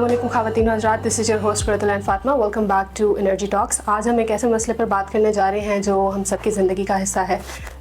अस्सलामुअलैकुम ख़वातीन हज़रात, this is your host Qurratul Ain Fatima. Welcome back to Energy Talks. आज हम एक ऐसे मसले पर बात करने जा रहे हैं जो हम सबकी ज़िंदगी का हिस्सा है।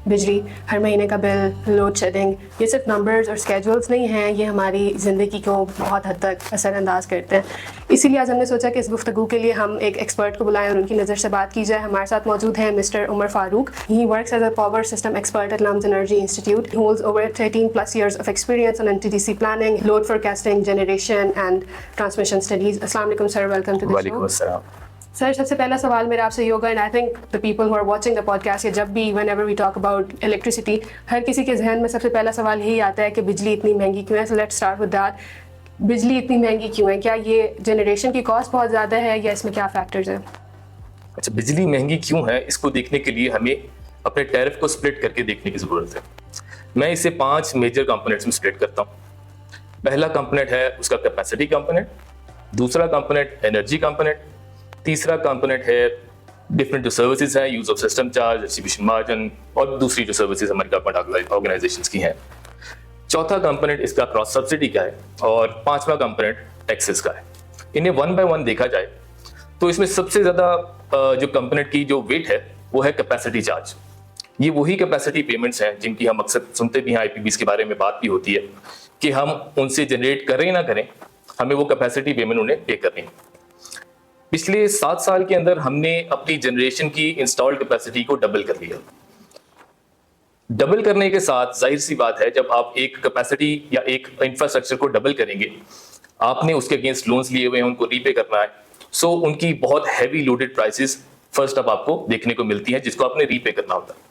बिजली, हर महीने का बिल, लोड शेडिंग, ये सिर्फ नंबर्स और स्केड्यूल्स नहीं हैं, ये हमारी ज़िंदगी को बहुत हद तक असरअंदाज करते हैं। इसीलिए आज हमने सोचा कि इस गुफ्तगू के लिए हम एक एक्सपर्ट को बुलाएं और उनकी नज़र से बात की जाए। हमारे साथ मौजूद है mister Umar Farooq. He works as a power system expert at LUMS energy institute. He holds over 13+ years of experience on NTDC planning, load forecasting, generation and transmission studies. Assalamu alaikum sir, welcome to the show. वालेकुम अस्सलाम। Sir, सबसे पहला सवाल मेरा आपसे ये होगा, and I think the people who are watching the podcast, या जब भी whenever we talk about electricity, हर किसी के जहन में सबसे पहला सवाल यही आता है कि बिजली इतनी महंगी क्यों है। So let's start with that. बिजली इतनी महंगी क्यों है? क्या ये जनरेशन की कॉस्ट बहुत ज़्यादा है या इसमें क्या फैक्टर्स हैं? अच्छा, बिजली महंगी क्यों है, इसको देखने के लिए हमें अपने टैरिफ को स्प्लिट करके देखने की ज़रूरत है। मैं इसे 5 मेजर कंपोनेंट्स में स्प्लिट करता हूँ। पहला कंपोनेंट है उसका कैपेसिटी कंपोनेंट, दूसरा कंपोनेंट एनर्जी कंपोनेंट, तीसरा कंपोनेंट है डिफरेंट जो सर्विसेज हैं, use of system charge, distribution margin और दूसरी जो सर्विसेज हमारी गवर्नमेंट ऑर्गेनाइजेशंस की हैं। चौथा कंपोनेंट इसका क्रॉस सब्सिडी का है और पांचवा कंपोनेंट टैक्सेस का है। इन्हें 1 बाय 1 देखा जाए तो इसमें सबसे ज्यादा जो कंपोनेंट की जो वेट है वो है कैपेसिटी चार्ज। ये वही कैपेसिटी पेमेंट्स हैं जिनकी हम अक्सर सुनते भी हैं, आईपीबीस के बारे में बात भी होती है कि हम उनसे जनरेट करें ना करें, हमें वो कैपेसिटी पेमेंट उन्हें पे करनी है। पिछले 7 साल के अंदर हमने अपनी जनरेशन की इंस्टॉल्ड कैपेसिटी को डबल कर लिया। डबल करने के साथ जाहिर सी बात है, जब आप एक कैपेसिटी या एक इंफ्रास्ट्रक्चर को डबल करेंगे, आपने उसके अगेंस्ट लोन्स लिए हुए हैं, उनको रीपे करना है। सो उनकी बहुत हैवी लोडेड प्राइसेस फर्स्ट अब आपको देखने को मिलती हैं जिसको आपने रीपे करना होता है।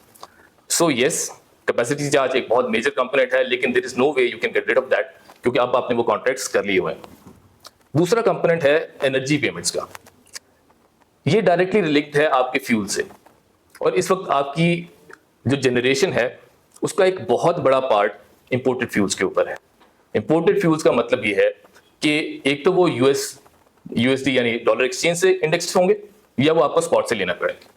सो यस, कैपेसिटी चार्ज एक बहुत मेजर कंपोनेंट है, लेकिन there is no way you can get rid of that, क्योंकि अब आपने वो कॉन्ट्रैक्ट्स कर लिए हुए हैं। दूसरा कंपोनेंट है एनर्जी पेमेंट्स का। ये डायरेक्टली रिलेटेड है आपके फ्यूल से, और इस वक्त आपकी जो जनरेशन है उसका एक बहुत बड़ा पार्ट इंपोर्टेड फ्यूल्स के ऊपर है। इंपोर्टेड फ्यूल्स का मतलब ये है कि एक तो वो यूएसडी यानी डॉलर एक्सचेंज से इंडेक्स्ड होंगे या वो आपको स्पॉट से लेना पड़ेगा।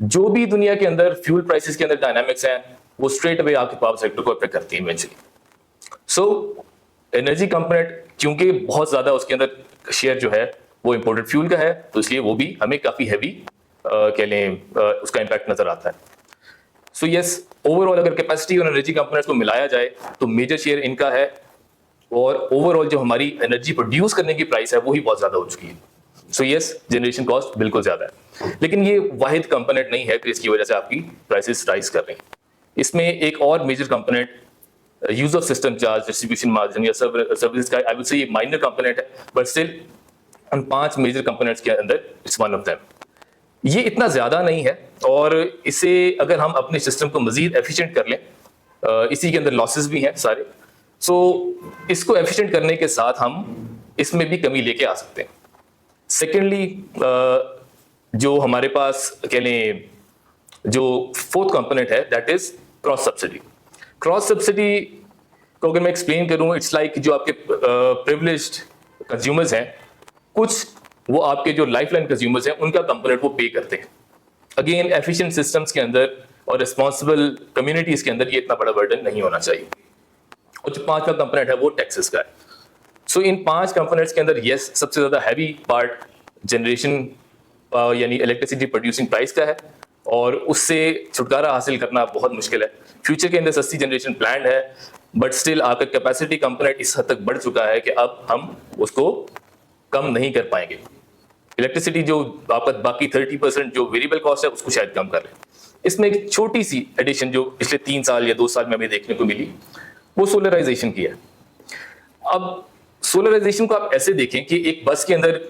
जो भी दुनिया के अंदर फ्यूल प्राइसेस के अंदर डायनामिक्स हैं वो स्ट्रेट अवे आपके पावर सेक्टर को अफेक्ट करती है इवेंचुअली। सो एनर्जी कंपोनेंट क्योंकि बहुत ज्यादा उसके अंदर शेयर जो है वो इंपोर्टेड फ्यूल का है, तो इसलिए वो भी हमें काफी हैवी कह लें उसका इंपैक्ट नजर आता है। सो यस, ओवरऑल अगर कैपेसिटी और एनर्जी कंपोनेंट्स को मिलाया जाए तो मेजर शेयर इनका है, और ओवरऑल जो हमारी एनर्जी प्रोड्यूस करने की प्राइस है वो ही बहुत ज्यादा हो चुकी है। सो यस, जनरेशन कॉस्ट बिल्कुल ज्यादा है, लेकिन ये वाहिद कंपोनेंट नहीं है कि इसकी वजह से आपकी प्राइसेस राइज कर रही हैं। इसमें एक और major component use of system charge, distribution margin या सर्विसेज का, आई वुड से ये माइनर कंपोनेंट है, बट स्टिल उन 5 मेजर कंपोनेंट्स के अंदर इट्स वन ऑफ देम। ये इतना ज्यादा नहीं है, और इसे अगर हम अपने सिस्टम को मजीद एफिशिएंट कर लें, इसी के अंदर लॉसेस भी हैं सारे, सो इसको एफिशिएंट करने के साथ हम इसमें भी कमी लेके आ सकते हैं। सेकेंडली, जो हमारे पास कह लें जो फोर्थ कंपोनेंट है that is cross subsidy. Cross subsidy को अगर मैं एक्सप्लेन करूं, इट्स लाइक जो आपके प्रिविलेज्ड कंज्यूमर्स हैं, कुछ वो आपके जो लाइफलाइन कंज्यूमर्स हैं उनका कंपोनेंट वो पे करते हैं। अगेन एफिशिएंट सिस्टम्स के अंदर और रिस्पॉन्सिबल कम्युनिटीज के अंदर ये इतना बड़ा बर्डन नहीं होना चाहिए। और जो 5वां कंपोनेंट है वो टैक्सेस का है। सो इन 5 कंपोनेंट्स के अंदर यस, सबसे ज्यादा हैवी पार्ट जनरेशन यानी इलेक्ट्रिसिटी प्रोड्यूसिंग प्राइस का है, और उससे छुटकारा हासिल करना बहुत मुश्किल है। फ्यूचर के अंदर सस्ती जनरेशन प्लान है, बट स्टिल आपका कैपेसिटी कंपोनेंट इस हद तक बढ़ चुका है कि अब हम उसको कम नहीं कर पाएंगे। इलेक्ट्रिसिटी जो आपका बाकी 30% जो वेरिएबल कॉस्ट है उसको शायद कम कर लें। इसमें एक छोटी सी एडिशन जो पिछले 3 साल या 2 साल में हमें देखने को मिली वो सोलराइजेशन की है। अब सोलराइजेशन को आप ऐसे देखें कि एक बस के अंदर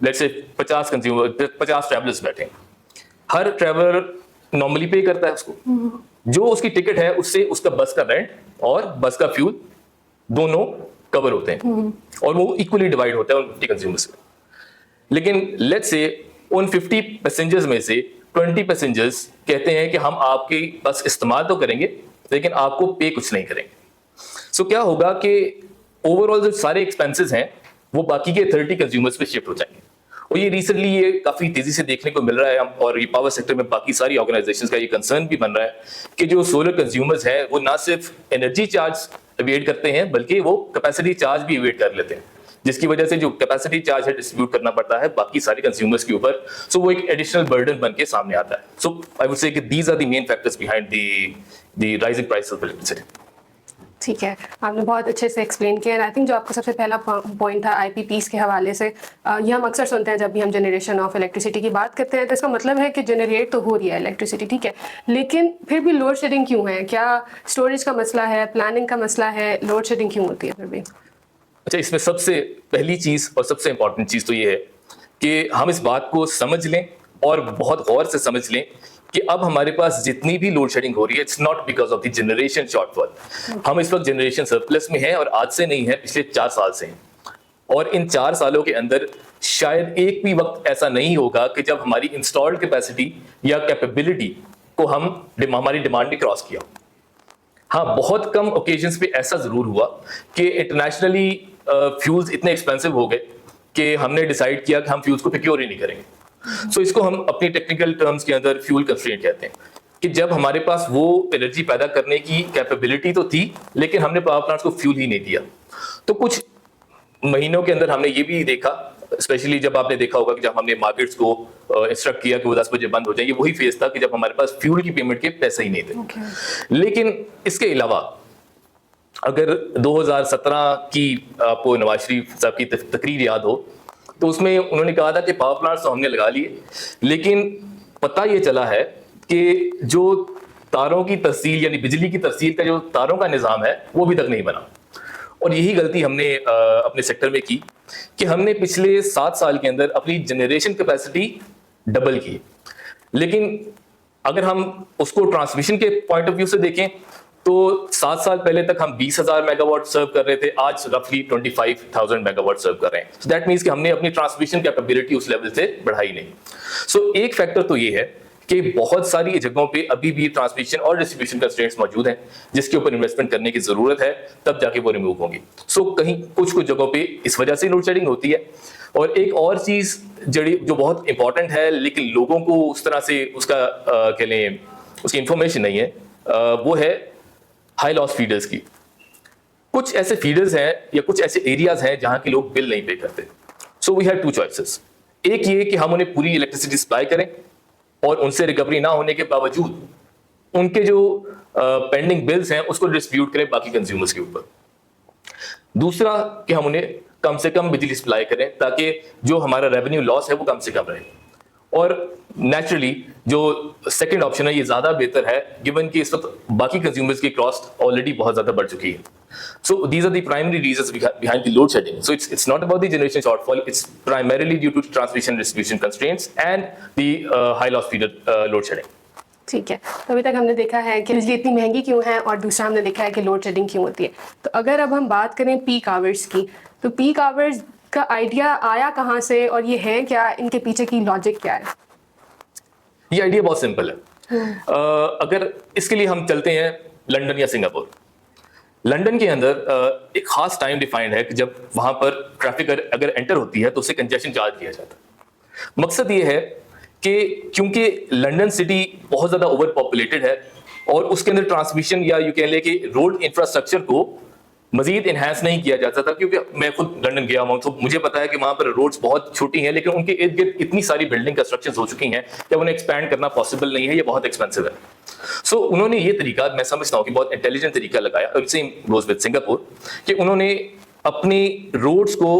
लेट्स से 50 ट्रैवलर्स बैठे हैं। हर ट्रैवलर नॉर्मली पे करता है उसको, जो उसकी टिकट है उससे उसका बस का रेंट और बस का फ्यूल दोनों कवर होते हैं, और वो इक्वली डिवाइड होता है उन 50 कंज्यूमर्स में। लेकिन लेट्स से उन 50 पैसेंजर्स में से 20 पैसेंजर्स कहते हैं कि हम आपकी बस इस्तेमाल तो करेंगे लेकिन आपको पे कुछ नहीं करेंगे। सो क्या होगा कि ओवरऑल जो सारे एक्सपेंसेस हैं वो बाकी के 30 कंज्यूमर्स पे शिफ्ट हो जाएंगे। और ये रिसेंटली ये काफी तेजी से देखने को मिल रहा है, और ये पावर सेक्टर में बाकी सारी ऑर्गेनाइजेशंस का ये कंसर्न भी बन रहा है कि जो सोलर कंज्यूमर्स हैं वो ना सिर्फ एनर्जी चार्ज अवेड करते हैं बल्कि वो कैपेसिटी चार्ज भी अवेड कर लेते हैं, जिसकी वजह से जो कैपेसिटी चार्ज है डिस्ट्रीब्यूट करना पड़ता है बाकी सारे कंज्यूमर्स के ऊपर, सो वो एक एडिशनल बर्डन बन के सामने आता है। सो आई वुड से कि these are the main factors behind the rising price of electricity. ठीक है, आपने बहुत अच्छे से एक्सप्लेन किया। आई थिंक जो आपका सबसे पहला पॉइंट था आईपीपीस के हवाले से, ये हम अक्सर सुनते हैं जब भी हम जनरेशन ऑफ इलेक्ट्रिसिटी की बात करते हैं, तो इसका मतलब है कि जनरेट तो हो रही है इलेक्ट्रिसिटी, ठीक है, लेकिन फिर भी लोड शेडिंग क्यों है? क्या स्टोरेज का मसला है, प्लानिंग का मसला है, लोड शेडिंग क्यों होती है फिर भी? अच्छा, इसमें सबसे पहली चीज और सबसे इंपॉर्टेंट चीज तो ये है कि हम इस बात को समझ लें और बहुत गौर से समझ लें कि अब हमारे पास जितनी भी लोड शेडिंग हो रही है, it's not because of the generation shortfall. हम इस वक्त जनरेशन सरप्लस में हैं और आज से नहीं है, पिछले 4 साल से हैं। और इन 4 सालों के अंदर शायद एक भी वक्त ऐसा नहीं होगा कि जब हमारी इंस्टॉल्ड कैपेसिटी या कैपेबिलिटी को हमारी डिमांड ने क्रॉस किया। हाँ, बहुत कम ओकेजन्स पे ऐसा जरूर हुआ कि इंटरनेशनली फ्यूल्स इतने एक्सपेंसिव हो गए कि हमने डिसाइड किया कि हम फ्यूल्स को प्रोक्योर ही नहीं करेंगे। सो इसको हम अपनी टेक्निकल टर्म्स के अंदर फ्यूल कंस्ट्रेंट कहते हैं कि जब हमारे पास वो एनर्जी पैदा करने की कैपेबिलिटी तो थी लेकिन हमने पावर प्लांट्स को फ्यूल ही नहीं दिया। तो कुछ महीनों के अंदर हमने ये भी देखा, स्पेशली जब आपने देखा होगा कि जब हमने मार्केट्स को इंस्ट्रक्ट किया कि वो 10 बजे बंद हो जाए, ये वही फेज था कि जब हमारे पास फ्यूल की पेमेंट के पैसे ही नहीं थे। लेकिन इसके अलावा अगर 2017 की आपको नवाज शरीफ साहब की तकरीर याद हो तो उसमें उन्होंने कहा था कि पावर प्लांट्स तो हमने लगा लिए, लेकिन पता ये चला है कि जो तारों की तरसील यानी बिजली की तरसील का जो तारों का निज़ाम है वो अभी तक नहीं बना। और यही गलती हमने अपने सेक्टर में की कि हमने पिछले 7 साल के अंदर अपनी जनरेशन कैपेसिटी डबल की, लेकिन अगर हम उसको ट्रांसमिशन के पॉइंट ऑफ व्यू से देखें तो 7 साल पहले तक हम 20,000 मेगावाट सर्व कर रहे थे, आज रफली 25,000 मेगावाट सर्व कर रहे हैं। सो दैट मींस कि हमने अपनी ट्रांसमिशन कैपेबिलिटी उस लेवल से बढ़ाई नहीं। सो एक फैक्टर तो ये है कि बहुत सारी जगहों पे अभी भी ट्रांसमिशन और डिस्ट्रीब्यूशन कंस्ट्रेंट्स मौजूद हैं जिसके ऊपर इन्वेस्टमेंट करने की जरूरत है, तब जाके वो रिमूव होंगी। सो कहीं कुछ जगहों पे इस वजह से लोड शेडिंग होती है। और एक और चीज जो बहुत इंपॉर्टेंट है लेकिन लोगों को उस तरह से उसका कह लें उसकी इंफॉर्मेशन नहीं है, वो है हाई लॉस फीडर्स की। कुछ ऐसे फीडर्स हैं या कुछ ऐसे एरियाज हैं जहां के लोग बिल नहीं पे करते। So we have 2 choices. एक ये कि हम उन्हें पूरी इलेक्ट्रिसिटी सप्लाई करें और उनसे रिकवरी ना होने के बावजूद उनके जो पेंडिंग बिल्स हैं उसको डिस्ट्रीब्यूट करें बाकी कंज्यूमर्स के ऊपर। दूसरा कि हम उन्हें कम से कम बिजली सप्लाई करें ताकि जो हमारा रेवेन्यू लॉस है वो कम से कम रहे। और नेचुरली जो सेकंड ऑप्शन है ये ज्यादा बेहतर है गिवन कि इस वक्त बाकी कंज्यूमर्स की कॉस्ट ऑलरेडी बहुत ज्यादा बढ़ चुकी है। So these are the primary reasons behind the load shedding. So it's not about the generation shortfall, it's primarily due to transmission distribution constraints and the high loss feeder load shedding. ठीक है, तो अभी तक हमने देखा है कि बिजली इतनी महंगी क्यों है और दूसरा हमने देखा है कि लोड शेडिंग क्यों होती है। तो अगर अब हम बात करें पीक आवर्स की, तो पीक आवर्स का आइडिया आया कहाँ से और ये है क्या, इनके पीछे की लॉजिक क्या है? ये आइडिया बहुत सिंपल है। अगर इसके लिए हम चलते हैं लंदन या सिंगापुर। लंदन के अंदर एक खास टाइम डिफाइंड है कि जब वहां पर ट्रैफिक अगर एंटर होती है तो उसे कंजेशन चार्ज किया जाता है। मकसद ये है कि क्योंकि लंदन सिटी बहुत ज्यादा ओवर पॉपुलेटेड है और उसके अंदर ट्रांसमिशन या यू कह ले कि रोड इंफ्रास्ट्रक्चर को मजीद इन्हांस नहीं किया जाता था, क्योंकि मैं खुद लंदन गया हूं तो मुझे पता है कि वहां पर रोड्स बहुत छोटी हैं लेकिन उनके इर्द गिर्द इतनी सारी बिल्डिंग कंस्ट्रक्शन हो चुकी हैं कि उन्हें एक्सपैंड करना पॉसिबल नहीं है, ये बहुत एक्सपेंसिव है। सो उन्होंने ये तरीका, मैं समझता हूँ कि बहुत इंटेलिजेंट तरीका लगाया, और सेम गोज विद सिंगापुर, कि उन्होंने अपनी रोड्स को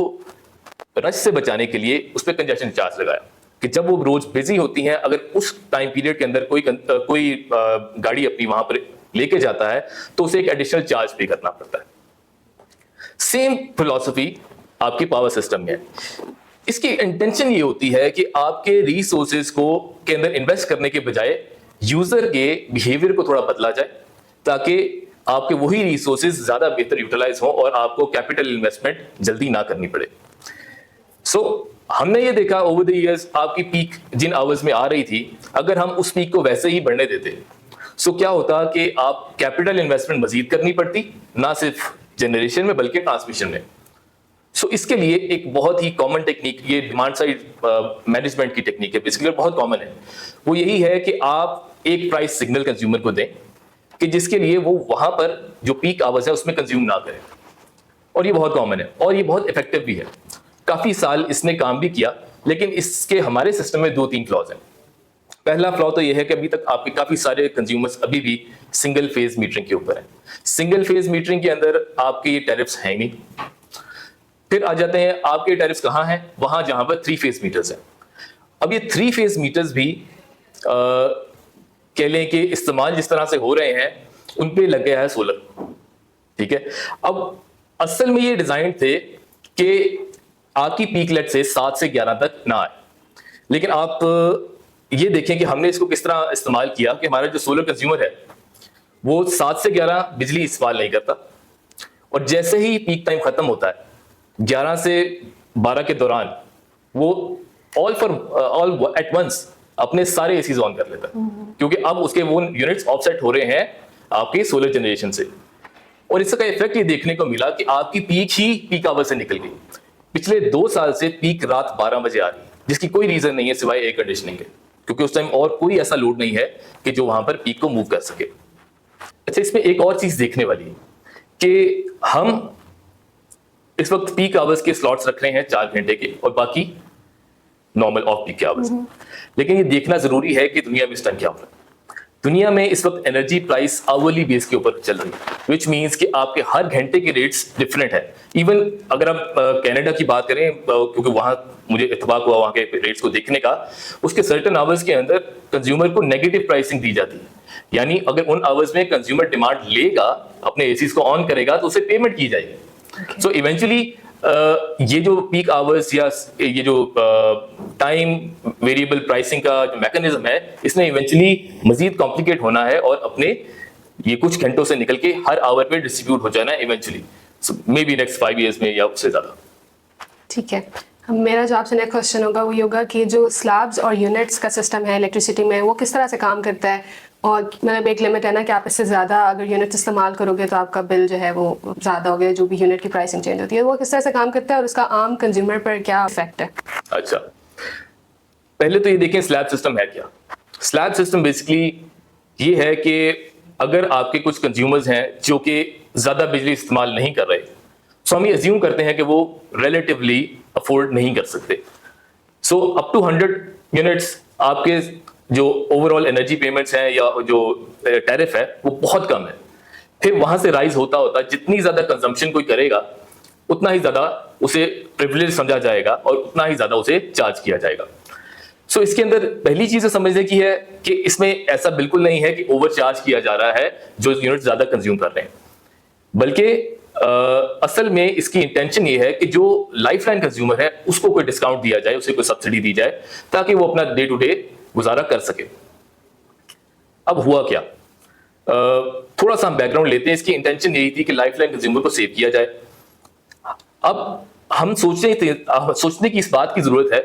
रश से बचाने के लिए उस पर कंजेशन चार्ज लगाया कि जब वो रोड्स बिजी होती हैं, अगर उस टाइम पीरियड के अंदर कोई गाड़ी अपनी वहां पर लेके जाता है तो उसे एक एडिशनल चार्ज पे करना पड़ता है। सेम फिलॉसफी आपके पावर सिस्टम में है। इसकी इंटेंशन ये होती है कि आपके रिसोर्सेज को के अंदर इन्वेस्ट करने के बजाय यूजर के बिहेवियर को थोड़ा बदला जाए ताकि आपके वही रिसोर्सेज ज्यादा बेहतर यूटिलाइज हो और आपको कैपिटल इन्वेस्टमेंट जल्दी ना करनी पड़े। सो हमने ये देखा ओवर द इयर्स, आपकी पीक जिन आवर्स में आ रही थी, अगर हम उस पीक को वैसे ही बढ़ने देते सो क्या होता कि आप कैपिटल इन्वेस्टमेंट मजीद करनी पड़ती, ना सिर्फ जनरेशन में बल्कि ट्रांसमिशन में। सो इसके लिए एक बहुत ही कॉमन टेक्निक, ये डिमांड साइड मैनेजमेंट की टेक्निक है, बेसिकली बहुत कॉमन है। वो यही है कि आप एक प्राइस सिग्नल कंज्यूमर को दें कि जिसके लिए वो वहां पर जो पीक आवर्स है उसमें कंज्यूम ना करें, और ये बहुत कॉमन है और ये बहुत इफेक्टिव भी है। काफी साल इसने काम भी किया, लेकिन इसके हमारे सिस्टम में 2-3 फ्लॉज हैं। पहला फ्लॉ तो यह है कि अभी तक आपके काफी सारे कंज्यूमर्स अभी भी सिंगल फेज मीटरिंग के ऊपर हैं। सिंगल फेज मीटरिंग के अंदर आपके ये टैरिफ्स हैं नहीं। फिर आ जाते हैं आपके टैरिफ्स कहाँ हैं, वहां जहां पर 3 फेज मीटर्स हैं। अब ये 3 फेज मीटर्स भी कह लें कि इस्तेमाल जिस तरह से हो रहे हैं उन पे लग गया है सोलर। ठीक है, अब असल में ये डिजाइन थे कि आपकी पीक लेट से 7 से 11 तक ना आए, लेकिन आप ये देखें कि हमने इसको किस तरह इस्तेमाल किया कि हमारा जो सोलर कंज्यूमर है वो 7 से 11 बिजली इस्तेमाल नहीं करता, और जैसे ही पीक टाइम खत्म होता है 11 से 12 के दौरान वो ऑल एट वंस अपने सारे एसीज ऑन कर लेता है, क्योंकि अब उसके वो यूनिट्स ऑफसेट हो रहे हैं आपके सोलर जनरेशन से। और इसका इफेक्ट ये देखने को मिला कि आपकी पीक ही पीक आवर से निकल गई। पिछले 2 साल से पीक रात 12 बजे आ रही है, जिसकी कोई रीजन नहीं है सिवाय एयर कंडीशनिंग के, क्योंकि उस टाइम और कोई ऐसा लोड नहीं है कि जो वहां पर पीक को मूव कर सके। अच्छा, इसमें एक और चीज देखने वाली है कि हम इस वक्त पीक आवर्स के स्लॉट्स रख रहे हैं 4 घंटे के और बाकी नॉर्मल ऑफ पीक के आवर्स। लेकिन ये देखना जरूरी है कि दुनिया में इस टाइम क्या हो रहा है। दुनिया में इस वक्त एनर्जी प्राइस आवरली बेस के ऊपर चल रही है, विच मीन्स कि आपके हर घंटे के रेट्स डिफरेंट है। इवन अगर आप कनाडा की बात करें, क्योंकि वहां मुझे इत्तेफाक हुआ वहां के रेट्स को देखने का, उसके सर्टेन आवर्स के अंदर कंज्यूमर को नेगेटिव प्राइसिंग दी जाती है। यानी अगर उन आवर्स में कंज्यूमर डिमांड लेगा, अपने एसीज को ऑन करेगा, तो उसे पेमेंट की जाएगी। सो इवेंचुअली ये जो पीक आवर्स या ये जो टाइम वेरिएबल प्राइसिंग का जो मैकेनिज्म है, इसने इवेंचुअली मजीद कॉम्प्लिकेट होना है और अपने ये कुछ घंटों से निकल के हर आवर में डिस्ट्रीब्यूट हो जाना है eventually, may be next 5 years में या उससे ज्यादा। ठीक है, मेरा जो आपसे नेक्स्ट क्वेश्चन होगा वो ये होगा कि जो स्लैब्स और यूनिट्स का सिस्टम है इलेक्ट्रिसिटी में, वो किस तरह से काम करता है। और मतलब एक लिमिट है ना कि आप इससे ज़्यादा अगर यूनिट इस्तेमाल करोगे तो आपका बिल जो है वो ज़्यादा हो गया, जो भी यूनिट की प्राइसिंग चेंज होती है, वो किस तरह से काम करता है और उसका आम कंज्यूमर पर क्या इफेक्ट है। अच्छा, पहले तो ये देखें स्लैब सिस्टम है क्या। स्लैब सिस्टम बेसिकली ये है कि अगर आपके कुछ कंज्यूमर्स हैं जो कि ज़्यादा बिजली इस्तेमाल नहीं कर रहे, सो हम ये अज्यूम करते हैं कि वो रिलेटिवली अफोर्ड नहीं कर सकते। सो अप टू 100 यूनिट्स आपके जो ओवरऑल एनर्जी पेमेंट्स हैं या जो टैरिफ है वो बहुत कम है। फिर वहां से राइज होता होता जितनी ज्यादा कंजम्पशन कोई करेगा उतना ही ज्यादा उसे प्रिविलेज समझा जाएगा और उतना ही ज्यादा उसे चार्ज किया जाएगा। सो इसके अंदर पहली चीज समझने की है कि इसमें ऐसा बिल्कुल नहीं है कि ओवर चार्ज किया जा रहा है जो यूनिट ज्यादा कंज्यूम कर रहे हैं, बल्कि असल में इसकी इंटेंशन ये है कि जो लाइफलाइन कंज्यूमर है उसको कोई डिस्काउंट दिया जाए, उसे कोई सब्सिडी दी जाए ताकि वो अपना डे टू डे गुजारा कर सके। अब हुआ क्या, थोड़ा सा हम बैकग्राउंड लेते हैं। इसकी इंटेंशन यही थी कि लाइफलाइन कंज्यूमर को सेव किया जाए। अब हम सोचने की इस बात की जरूरत है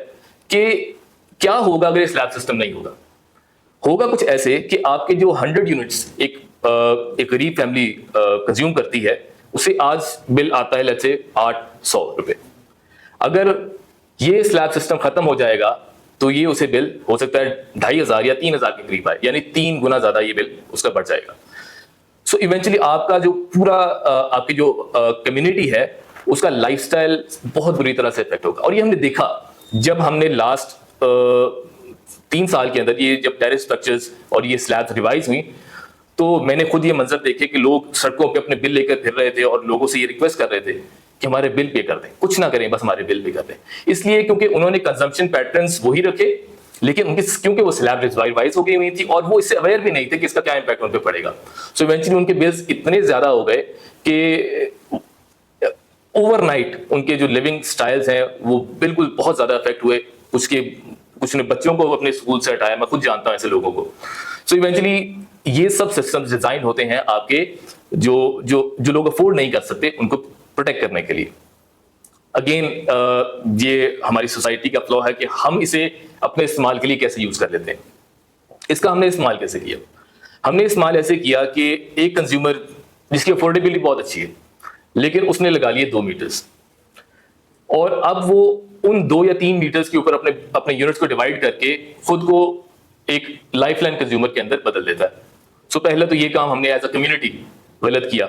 कि क्या होगा अगर स्लैब सिस्टम नहीं होगा। होगा कुछ ऐसे कि आपके जो 100 यूनिट्स एक गरीब फैमिली कंज्यूम करती है, उसे आज बिल आता है लेट्स से 800 रुपए। अगर ये स्लैब सिस्टम खत्म हो जाएगा तो ये उसे बिल हो सकता है 2500 या 3000 के करीब आए, यानी 3 गुना ज्यादा ये बिल उसका बढ़ जाएगा। सो इवेंचुअली आपका जो पूरा आपकी जो कम्युनिटी है उसका लाइफस्टाइल बहुत बुरी तरह से इफेक्ट होगा। और ये हमने देखा जब हमने लास्ट 3 साल के अंदर ये जब टैरिफ स्ट्रक्चर्स और ये स्लैब्स रिवाइज हुई, तो मैंने खुद ये मंजर देखे कि लोग सड़कों पे अपने बिल लेकर फिर रहे थे और लोगों से ये रिक्वेस्ट कर रहे थे कि हमारे बिल पे कर दें, कुछ ना करें, बस हमारे बिल पे कर दें। इसलिए क्योंकि उन्होंने कंजम्पशन पैटर्न्स वही रखे, लेकिन उनकी क्योंकि वो स्लैब रिवाइज हो गई हुई थी और वो इससे अवेयर भी नहीं थे कि इसका क्या इंपैक्ट उन पे पड़ेगा। सो इवेंचुअली उनके बिल्स इतने ज्यादा हो गए कि ओवरनाइट उनके जो लिविंग स्टाइल्स हैं वो बिल्कुल बहुत ज्यादा इफेक्ट हुए। कुछ ने बच्चों को अपने स्कूल से हटाया, मैं खुद जानता हूं ऐसे लोगों को। सो इवेंचुअली ये सब सिस्टम्स डिजाइन होते हैं आपके जो जो जो लोग अफोर्ड नहीं कर सकते उनको प्रोटेक्ट करने के लिए। अगेन ये हमारी सोसाइटी का फ्लॉ है कि हम इसे अपने इस्तेमाल के लिए कैसे यूज कर लेते हैं। इसका हमने इस्तेमाल कैसे किया? हमने इस्तेमाल ऐसे किया कि एक कंज्यूमर जिसकी अफोर्डेबिलिटी बहुत अच्छी है, लेकिन उसने लगा लिए 2 मीटर्स, और अब वो उन 2 या 3 मीटर्स के ऊपर अपने यूनिट्स को डिवाइड करके खुद को एक लाइफलाइन कंज्यूमर के अंदर बदल देता है। सो पहले तो ये काम हमने एज अ कम्युनिटी गलत किया।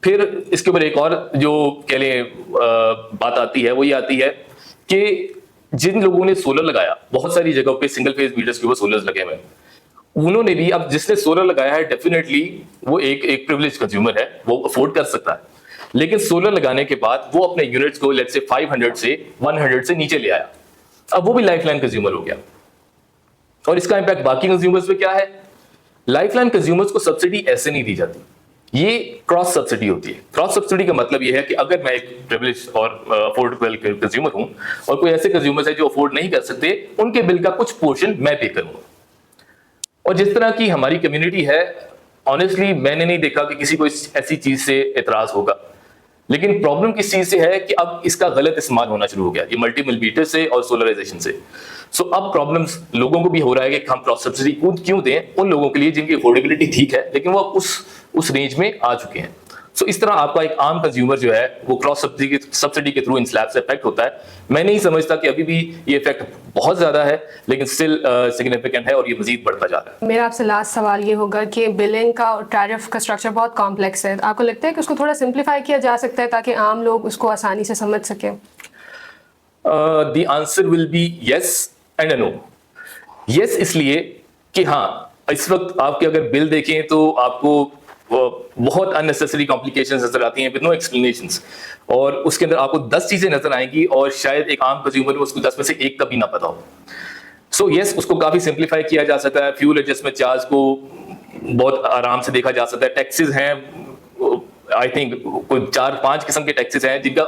फिर इसके ऊपर एक और जो कह लें बात आती है, वो ये आती है कि जिन लोगों ने सोलर लगाया, बहुत सारी जगहों पे सिंगल फेज मीटर्स के ऊपर सोलर लगे हुए हैं, उन्होंने भी, अब जिसने सोलर लगाया है डेफिनेटली वो एक प्रिविलेज कंज्यूमर है, वो अफोर्ड कर सकता है, लेकिन सोलर लगाने के बाद वो अपने यूनिट्स को लेट्स से 500 से 100 से नीचे ले आया, अब वो भी लाइफलाइन कंज्यूमर हो गया। और इसका इंपैक्ट बाकी कंज्यूमर्स पे क्या है? लाइफलाइन कंज्यूमर्स को सब्सिडी ऐसे नहीं दी जाती, ये क्रॉस सब्सिडी होती है। क्रॉस सब्सिडी का मतलब ये है कि अगर मैं एक प्रिविलेज और अफोर्डेबल कंज्यूमर हूं और कोई ऐसे कंज्यूमर्स है जो अफोर्ड नहीं कर सकते, उनके बिल का कुछ पोर्शन मैं पे करूंगा। और जिस तरह की हमारी कम्युनिटी है, ऑनेस्टली मैंने नहीं देखा कि किसी को ऐसी चीज से एतराज होगा, लेकिन प्रॉब्लम किस चीज से है कि अब इसका गलत इस्तेमाल होना शुरू हो गया, ये मल्टीपल मीटर से और सोलराइजेशन से। सो अब प्रॉब्लम्स लोगों को भी हो रहा है कि हम क्रॉस सब्सिडी क्यों दें उन लोगों के लिए जिनकी अफोर्डेबिलिटी ठीक है, लेकिन वो उस रेंज में आ चुके हैं। सो इस तरह आपका एक आम कंज्यूमर जो है वो क्रॉस सब्सिडी के थ्रू इन स्लैब से इफेक्ट होता है। मैं नहीं समझता कि अभी भी ये इफेक्ट बहुत ज्यादा है, लेकिन स्टिल सिग्निफिकेंट है और ये मजीद बढ़ता जा रहा है। मेरा आपसे लास्ट सवाल ये होगा कि बिलिंग का और टैरिफ का स्ट्रक्चर बहुत कॉम्प्लेक्स है, आपको लगता है कि उसको थोड़ा सिंप्लीफाई किया जा सकता है ताकि आम लोग उसको आसानी से समझ सकें? The answer will be yes and no. Yes इसलिए कि हाँ, इस वक्त आपके अगर बिल देखें तो आपको बहुत अननेसेसरी कॉम्प्लिकेशंस नजर आती हैं विद नो एक्सप्लेनेशंस, और उसके अंदर आपको 10 चीजें नजर आएंगी और शायद एक आम कंज्यूमर को उसको 10 में से एक का भी ना पता हो। सो यस, उसको काफी सिंप्लीफाई किया जा सकता है। फ्यूल एडजस्टमेंट चार्ज को बहुत आराम से देखा जा सकता है। टैक्सेस हैं, आई थिंक कोई 4-5 किस्म के टैक्सेस हैं जिनका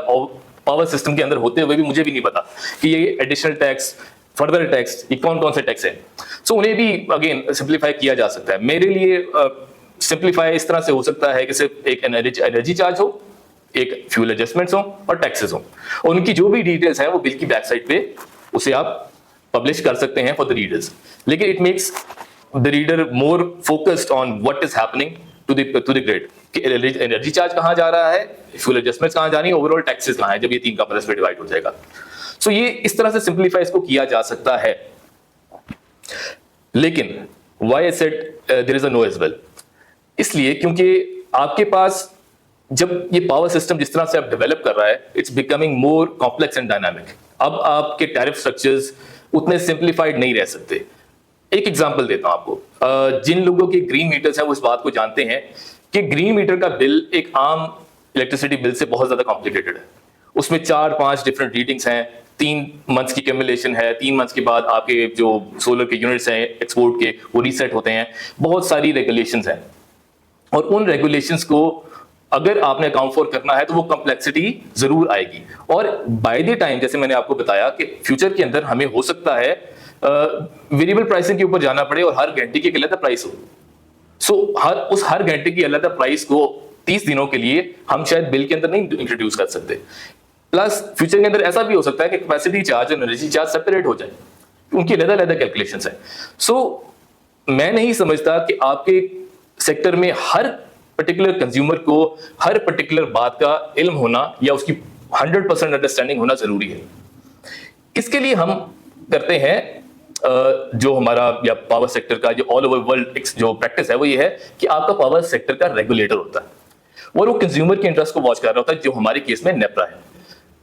पावर सिस्टम के अंदर होते हुए भी मुझे भी नहीं पता कि ये एडिशनल टैक्स, फर्दर टैक्स, ये कौन कौन से टैक्स हैं। सो उन्हें भी अगेन सिंप्लीफाई किया जा सकता है। मेरे लिए सिंप्लीफाई इस तरह से हो सकता है कि सिर्फ एक एनर्जी चार्ज हो, एक फ्यूल एडजस्टमेंट्स हो और टैक्सेस हो, और उनकी जो भी डिटेल्स हैं वो बिल की बैक साइड पे उसे आप पब्लिश कर सकते हैं फॉर द रीडर्स। लेकिन it makes the reader more focused on what is happening to the grid, कि एनर्जी चार्ज कहाँ जा रहा है, फ्यूल एडजस्टमेंट्स कहाँ जानी है, ओवरऑल टैक्सेस कहाँ है, जब ये 3 कंपोनेंट्स में डिवाइड हो जाएगा। सो ये इस तरह से सिंप्लीफाई इसको किया जा सकता है। लेकिन why I said there is a no as well, इसलिए क्योंकि आपके पास जब ये पावर सिस्टम जिस तरह से आप डेवलप कर रहा है, it's becoming more complex and dynamic. अब आपके टैरिफ स्ट्रक्चर्स उतने सिंप्लीफाइड नहीं रह सकते। एक एग्जांपल देता हूं आपको। जिन लोगों के ग्रीन मीटर्स हैं वो इस बात को जानते हैं कि ग्रीन मीटर का बिल एक आम इलेक्ट्रिसिटी बिल से बहुत ज्यादा कॉम्प्लिकेटेड है। उसमें 4-5 डिफरेंट रीडिंग्स हैं, 3 मंथ्स की कैमुलेशन है, 3 मंथ्स के बाद आपके जो सोलर के यूनिट्स हैं एक्सपोर्ट के वो रीसेट होते हैं, बहुत सारी रेगुलेशंस हैं, और उन रेगुलेशंस को अगर आपने अकाउंट फॉर करना है तो वो कॉम्प्लेक्सिटी जरूर आएगी। और बाय द टाइम, जैसे मैंने आपको बताया कि फ्यूचर के अंदर हमें हो सकता है वेरिएबल प्राइसिंग के ऊपर जाना पड़े और हर घंटे की एक अलग प्राइस हो। सो हर घंटे की अलग प्राइस को 30 दिनों के लिए हम शायद बिल के अंदर नहीं इंट्रोड्यूस कर सकते। प्लस फ्यूचर के अंदर ऐसा भी हो सकता है कि कैपेसिटी चार्ज और एनर्जी चार्ज सेपरेट हो जाए, उनकी अलग अलग कैलकुलेशंस हैं। सो मैं नहीं समझता कि आपके सेक्टर में हर पर्टिकुलर कंज्यूमर को हर पर्टिकुलर बात का इल्म होना या उसकी 100% अंडरस्टैंडिंग होना जरूरी है। इसके लिए हम करते हैं जो हमारा या पावर सेक्टर का जो ऑल ओवर वर्ल्ड जो प्रैक्टिस है वो ये है कि आपका पावर सेक्टर का रेगुलेटर होता है और वो कंज्यूमर के इंटरेस्ट को वॉच कर रहा होता है, जो हमारे केस में नेपरा है।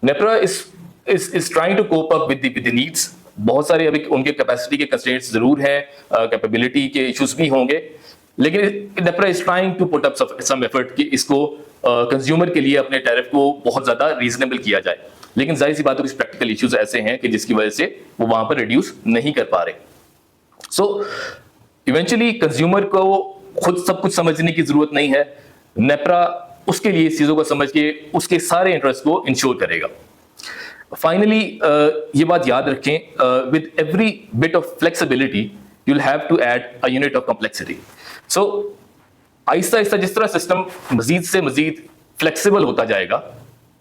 NEPRA is trying to cope up with the needs. बहुत सारे अभी उनके कैपेसिटी के कंस्ट्रेंट्स जरूर हैं, कैपेबिलिटी के इश्यूज भी होंगे, लेकिन NEPRA is trying to put up some effort कि इसको कंज्यूमर के लिए अपने टैरिफ को बहुत ज्यादा रीजनेबल किया जाए। लेकिन जाहिर सी बात है कुछ प्रैक्टिकल इश्यूज ऐसे हैं कि जिसकी वजह से वो वहां पर रिड्यूस नहीं कर पा रहे। सो इवेंचुअली कंज्यूमर को खुद सब कुछ समझने की जरूरत नहीं है, नेपरा उसके लिए इस चीजों को समझ के उसके सारे इंटरेस्ट को इंश्योर करेगा। फाइनली ये बात याद रखें, with every bit of flexibility you will have to add a unit of complexity. So आहिस्ता आहिस्ता जिस तरह सिस्टम मजीद से मजीद फ्लेक्सिबल होता जाएगा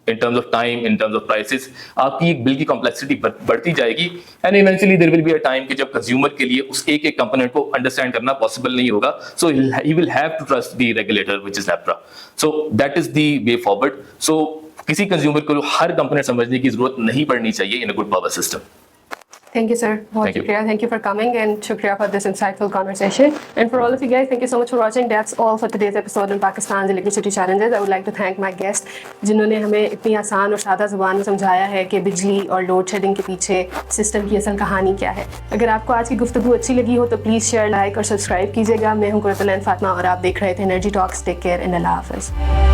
in terms of time, in terms of prices, आपकी एक बिल की कॉम्प्लेक्सिटी बढ़ती जाएगी and eventually there will be a time कि जब कंज्यूमर के लिए उस एक एक कंपोनेंट को अंडरस्टैंड करना पॉसिबल नहीं होगा। So he will have to trust the regulator which is NEPRA. So that is the way forward. So किसी कंज्यूमर को हर कंपोनेंट समझने की जरूरत नहीं पड़नी चाहिए in a good power system. Thank you, sir. बहुत Thank you. शुक्रिया. Thank you for coming and शुक्रिया for this insightful conversation. And for all of you guys, thank you so much for watching. That's all for today's episode on Pakistan's electricity challenges. I would like to thank my guest जिन्होंने हमें इतनी आसान और सादा ज़ुबान में समझाया है कि बिजली और लोड शेडिंग के पीछे सिस्टम की असल कहानी क्या है. अगर आपको आज की गुफ्तगू अच्छी लगी हो तो प्लीज़ शेयर, लाइक और सब्सक्राइब कीजिएगा. मैं हूँ कुरतुल फातिमा और आप देख रहे थे Energy Talks. Take care and अल्लाह हाफ़िज़.